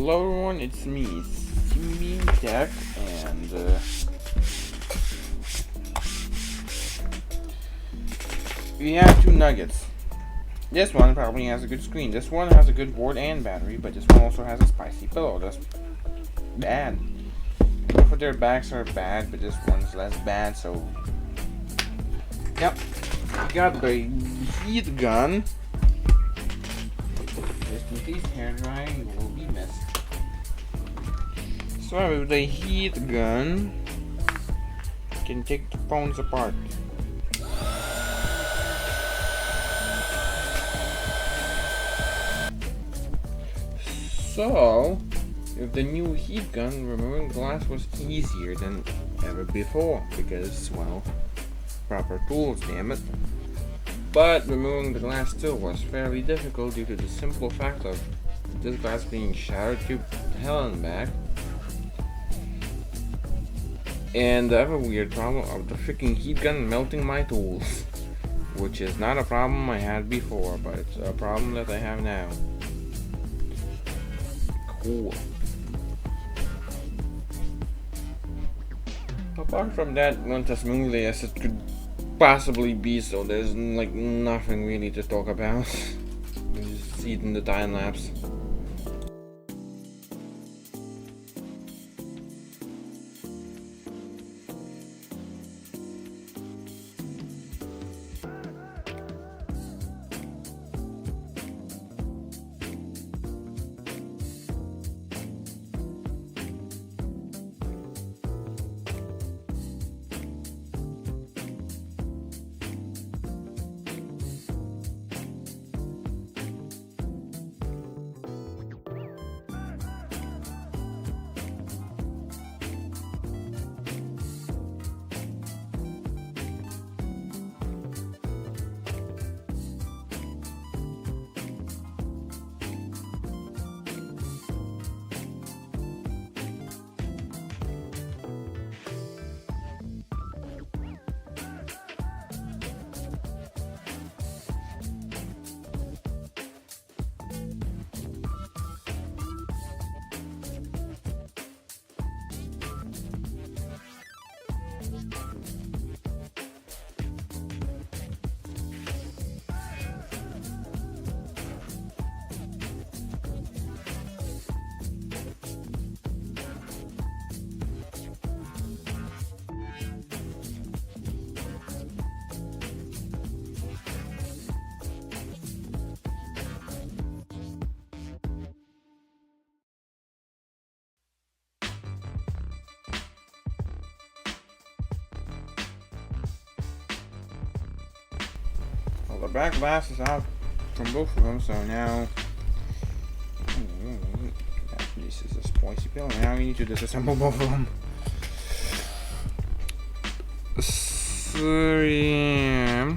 Hello everyone, it's me, Steambeam Tech, and we have two nuggets. This one probably has a good screen. This one has a good board and battery, but this one also has a spicy pillow. That's bad. Both of their backs are bad, but this one's less bad, so... Yep. We got the heat gun. Just in case hair drying will be missed. So with the heat gun, you can take the phones apart. So, with the new heat gun, removing glass was easier than ever before because, well, proper tools, damn it. But removing the glass still was fairly difficult due to the simple fact of this glass being shattered to hell and back. And the other weird problem of the freaking heat gun melting my tools. Which is not a problem I had before, but it's a problem that I have now. Cool. Apart from that, went as smoothly as it could possibly be, so there's like nothing really to talk about. You just see it in the time lapse. The back glass is out from both of them, so now this is a spicy pill. Now we need to disassemble both of them. So yeah,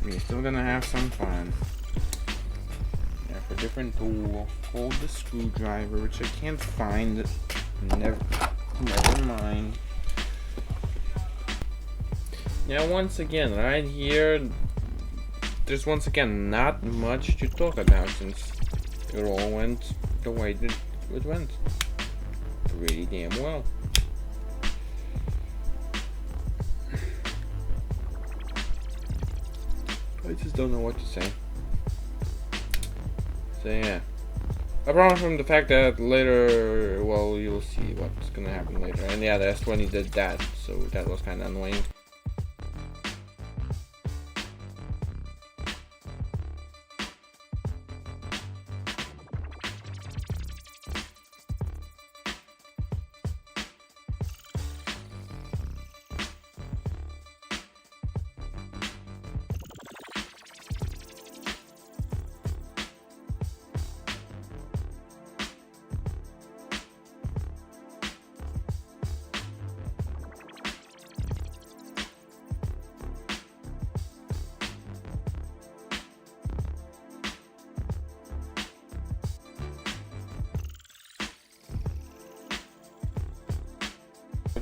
we're still gonna have some fun. Yeah, for different tool, hold the screwdriver, which I can't find. Never mind. Now once again, right here, there's once again not much to talk about since it all went the way that it went. Pretty damn well. I just don't know what to say. So yeah. Apart from the fact that later, well, you'll see what's gonna happen later. And yeah, the S20 did that, so that was kinda annoying.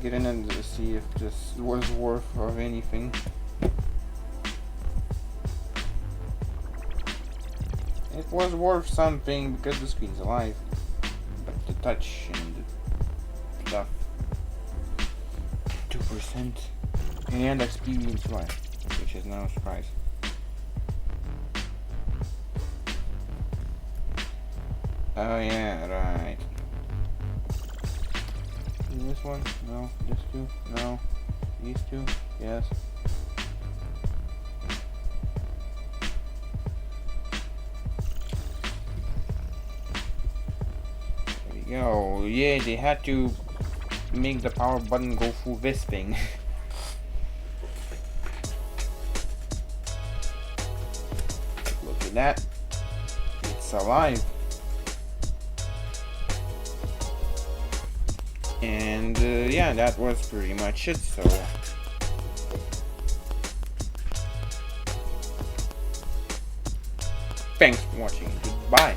Get in and see if this was worth of anything. It was worth something because the screen's alive. But the touch and the stuff. 2%. And experience life, which is no surprise. Oh yeah, right. This one? No. This two? No. These two? Yes. There we go. Yeah, they had to make the power button go through this thing. Look at that. It's alive. And yeah, that was pretty much it. So thanks for watching. Goodbye.